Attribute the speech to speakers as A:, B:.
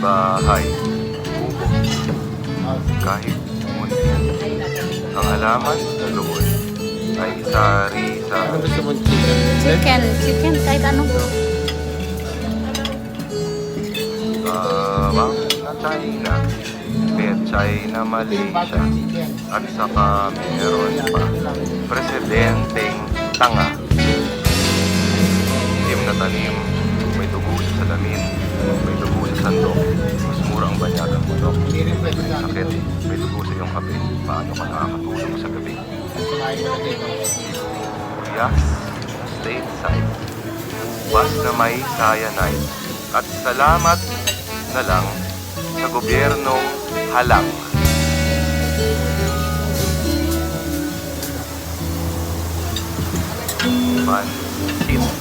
A: bahay, kubo, kahit munti. Ang halaman sa loob ay sari-sari.
B: Ano gusto mong chicken?
C: Chicken, kahit ano.
A: Bawang na China, Pechay na Malaysia, at saka meron pa presidenteng tanga. Itim na tanim, may dugo sa salamin, may dugo sa sandok, mas mura ang banyagang bulok. May sakit, may dugo sa iyong kape, paano ka nakakatulog sa gabi? Sibuyas, stateside, ubas na may cyanide, at salamat na lang sa gobyernong halang. Pansit